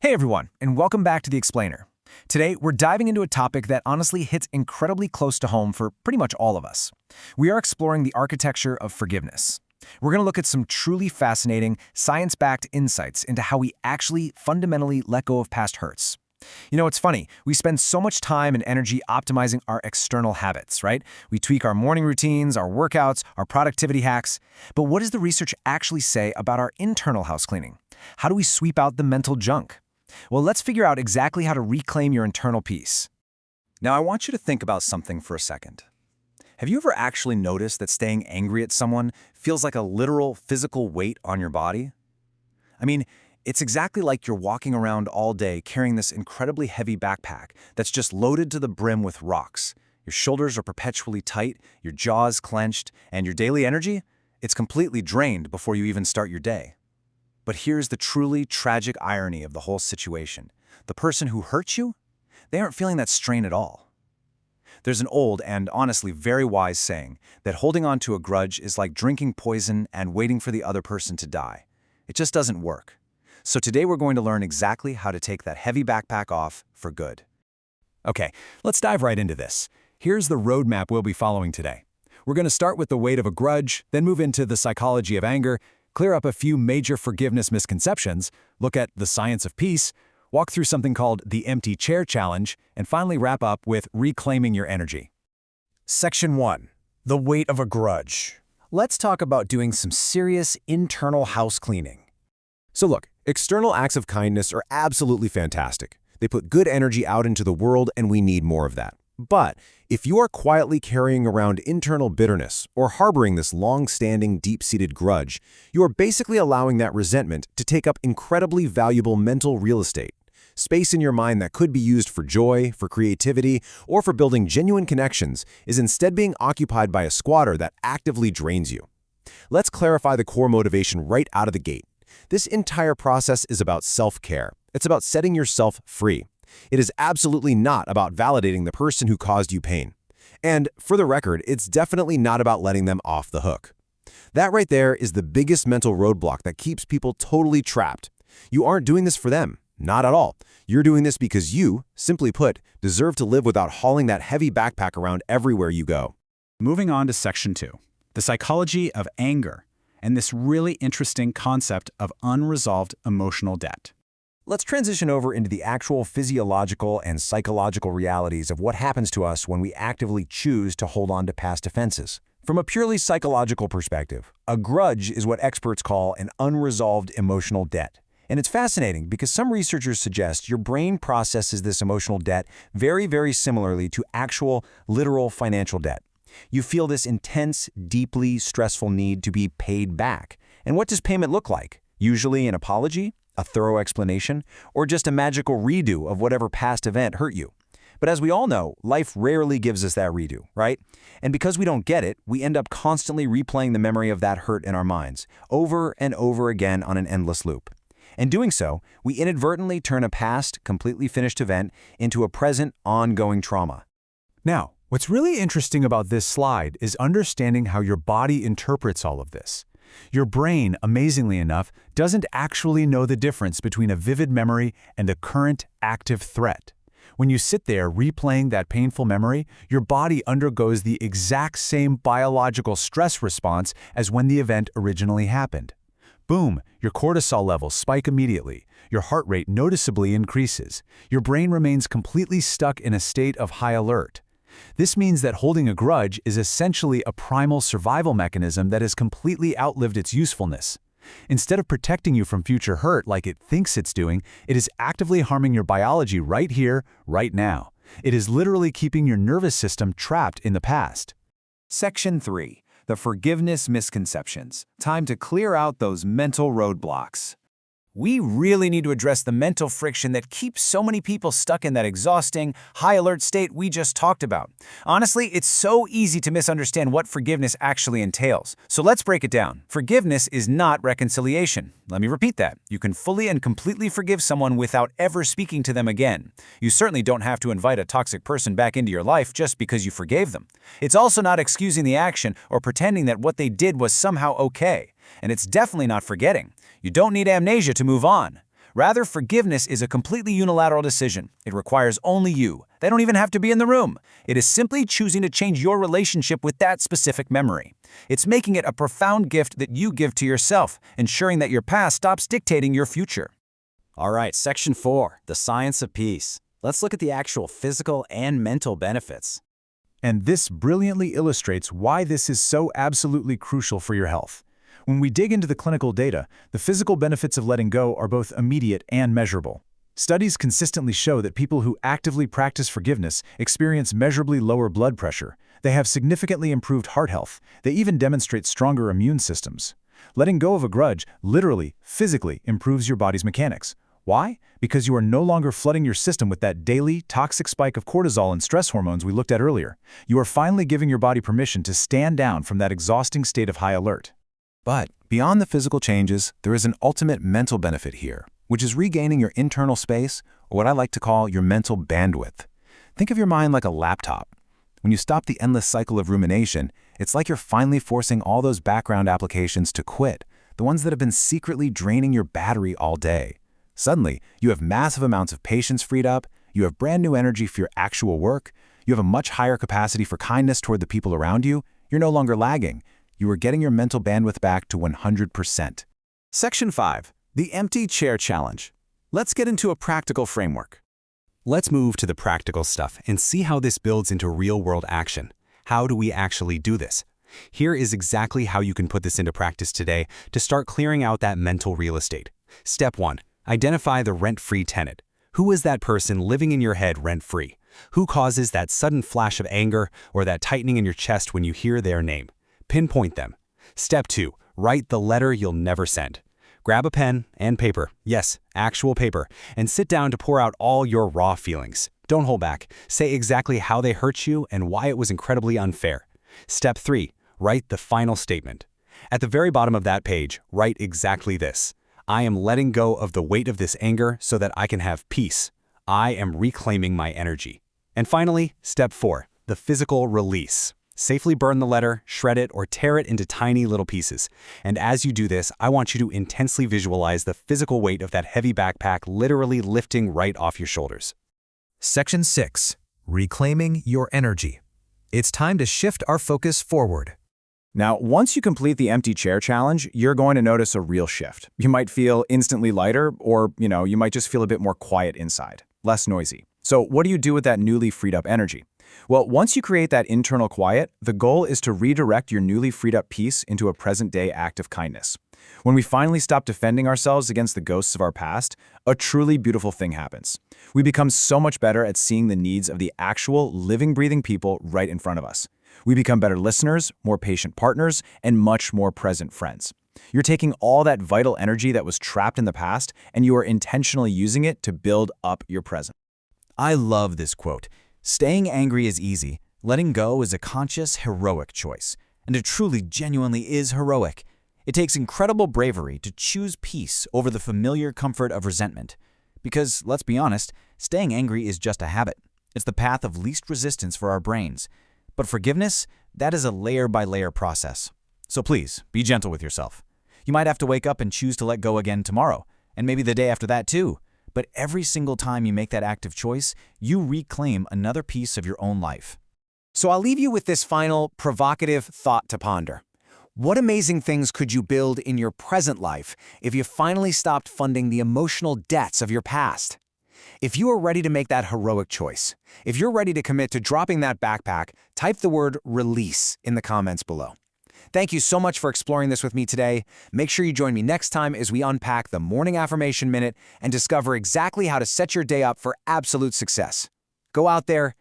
Hey everyone, and welcome back to The Explainer. Today, we're diving into a topic that honestly hits incredibly close to home for pretty much all of us. We are exploring the architecture of forgiveness. We're going to look at some truly fascinating, science-backed insights into how we actually fundamentally let go of past hurts. You know, it's funny, we spend so much time and energy optimizing our external habits, right? We tweak our morning routines, our workouts, our productivity hacks. But what does the research actually say about our internal house cleaning? How do we sweep out the mental junk? Well, let's figure out exactly how to reclaim your internal peace. Now, I want you to think about something for a second. Have you ever actually noticed that staying angry at someone feels like a literal physical weight on your body? I mean, it's exactly like you're walking around all day carrying this incredibly heavy backpack that's just loaded to the brim with rocks. Your shoulders are perpetually tight, your jaws clenched, and your daily energy? It's completely drained before you even start your day. But here's the truly tragic irony of the whole situation. The person who hurt you, they aren't feeling that strain at all. There's an old and honestly very wise saying that holding on to a grudge is like drinking poison and waiting for the other person to die. It just doesn't work. So today we're going to learn exactly how to take that heavy backpack off for good. Okay, let's dive right into this. Here's the roadmap we'll be following today. We're going to start with the weight of a grudge, then move into the psychology of anger, clear up a few major forgiveness misconceptions, look at the science of peace, walk through something called the empty chair challenge, and finally wrap up with reclaiming your energy. Section 1. The weight of a grudge. Let's talk about doing some serious internal house cleaning. So look, external acts of kindness are absolutely fantastic. They put good energy out into the world, and we need more of that. But if you are quietly carrying around internal bitterness or harboring this long-standing, deep-seated grudge, you are basically allowing that resentment to take up incredibly valuable mental real estate. Space in your mind that could be used for joy, for creativity, or for building genuine connections is instead being occupied by a squatter that actively drains you. Let's clarify the core motivation right out of the gate. This entire process is about self-care. It's about setting yourself free. It is absolutely not about validating the person who caused you pain. And for the record, it's definitely not about letting them off the hook. That right there is the biggest mental roadblock that keeps people totally trapped. You aren't doing this for them. Not at all. You're doing this because you, simply put, deserve to live without hauling that heavy backpack around everywhere you go. Moving on to Section 2, the psychology of anger, and this really interesting concept of unresolved emotional debt. Let's transition over into the actual physiological and psychological realities of what happens to us when we actively choose to hold on to past offenses. From a purely psychological perspective, a grudge is what experts call an unresolved emotional debt. And it's fascinating because some researchers suggest your brain processes this emotional debt very, very similarly to actual, literal financial debt. You feel this intense, deeply stressful need to be paid back. And what does payment look like? Usually an apology, a thorough explanation, or just a magical redo of whatever past event hurt you. But as we all know, life rarely gives us that redo, right? And because we don't get it, we end up constantly replaying the memory of that hurt in our minds, over and over again on an endless loop. And doing so, we inadvertently turn a past, completely finished event into a present, ongoing trauma. Now, what's really interesting about this slide is understanding how your body interprets all of this. Your brain, amazingly enough, doesn't actually know the difference between a vivid memory and a current, active threat. When you sit there replaying that painful memory, your body undergoes the exact same biological stress response as when the event originally happened. Boom, your cortisol levels spike immediately. Your heart rate noticeably increases. Your brain remains completely stuck in a state of high alert. This means that holding a grudge is essentially a primal survival mechanism that has completely outlived its usefulness. Instead of protecting you from future hurt like it thinks it's doing, it is actively harming your biology right here, right now. It is literally keeping your nervous system trapped in the past. Section 3. The forgiveness misconceptions. Time to clear out those mental roadblocks. We really need to address the mental friction that keeps so many people stuck in that exhausting, high-alert state we just talked about. Honestly, it's so easy to misunderstand what forgiveness actually entails. So let's break it down. Forgiveness is not reconciliation. Let me repeat that. You can fully and completely forgive someone without ever speaking to them again. You certainly don't have to invite a toxic person back into your life just because you forgave them. It's also not excusing the action or pretending that what they did was somehow okay. And it's definitely not forgetting. You don't need amnesia to move on. Rather, forgiveness is a completely unilateral decision. It requires only you. They don't even have to be in the room. It is simply choosing to change your relationship with that specific memory. It's making it a profound gift that you give to yourself, ensuring that your past stops dictating your future. All right, Section 4, the science of peace. Let's look at the actual physical and mental benefits. And this brilliantly illustrates why this is so absolutely crucial for your health. When we dig into the clinical data, the physical benefits of letting go are both immediate and measurable. Studies consistently show that people who actively practice forgiveness experience measurably lower blood pressure. They have significantly improved heart health. They even demonstrate stronger immune systems. Letting go of a grudge literally, physically improves your body's mechanics. Why? Because you are no longer flooding your system with that daily, toxic spike of cortisol and stress hormones we looked at earlier. You are finally giving your body permission to stand down from that exhausting state of high alert. But beyond the physical changes, there is an ultimate mental benefit here, which is regaining your internal space, or what I like to call your mental bandwidth. Think of your mind like a laptop. When you stop the endless cycle of rumination, it's like you're finally forcing all those background applications to quit, the ones that have been secretly draining your battery all day. Suddenly, you have massive amounts of patience freed up, you have brand new energy for your actual work, you have a much higher capacity for kindness toward the people around you, you're no longer lagging. You are getting your mental bandwidth back to 100%. Section 5, the empty chair challenge. Let's get into a practical framework. Let's move to the practical stuff and see how this builds into real-world action. How do we actually do this? Here is exactly how you can put this into practice today to start clearing out that mental real estate. Step 1. Identify the rent-free tenant. Who is that person living in your head rent-free? Who causes that sudden flash of anger or that tightening in your chest when you hear their name? Pinpoint them. Step 2. Write the letter you'll never send. Grab a pen and paper, yes, actual paper, and sit down to pour out all your raw feelings. Don't hold back. Say exactly how they hurt you and why it was incredibly unfair. Step 3. Write the final statement. At the very bottom of that page, write exactly this. I am letting go of the weight of this anger so that I can have peace. I am reclaiming my energy. And finally, Step 4. The physical release. Safely burn the letter, shred it, or tear it into tiny little pieces. And as you do this, I want you to intensely visualize the physical weight of that heavy backpack literally lifting right off your shoulders. Section 6. Reclaiming your energy. It's time to shift our focus forward. Now, once you complete the empty chair challenge, you're going to notice a real shift. You might feel instantly lighter, or, you might just feel a bit more quiet inside, less noisy. So what do you do with that newly freed up energy? Well, once you create that internal quiet, the goal is to redirect your newly freed up peace into a present-day act of kindness. When we finally stop defending ourselves against the ghosts of our past, a truly beautiful thing happens. We become so much better at seeing the needs of the actual, living, breathing people right in front of us. We become better listeners, more patient partners, and much more present friends. You're taking all that vital energy that was trapped in the past, and you are intentionally using it to build up your present. I love this quote. Staying angry is easy. Letting go is a conscious, heroic choice. And it truly, genuinely is heroic. It takes incredible bravery to choose peace over the familiar comfort of resentment. Because, let's be honest, staying angry is just a habit. It's the path of least resistance for our brains. But forgiveness, that is a layer-by-layer process. So please, be gentle with yourself. You might have to wake up and choose to let go again tomorrow, and maybe the day after that too. But every single time you make that active choice, you reclaim another piece of your own life. So I'll leave you with this final, provocative thought to ponder. What amazing things could you build in your present life if you finally stopped funding the emotional debts of your past? If you are ready to make that heroic choice, if you're ready to commit to dropping that backpack, type the word release in the comments below. Thank you so much for exploring this with me today. Make sure you join me next time as we unpack the Morning Affirmation Minute and discover exactly how to set your day up for absolute success. Go out there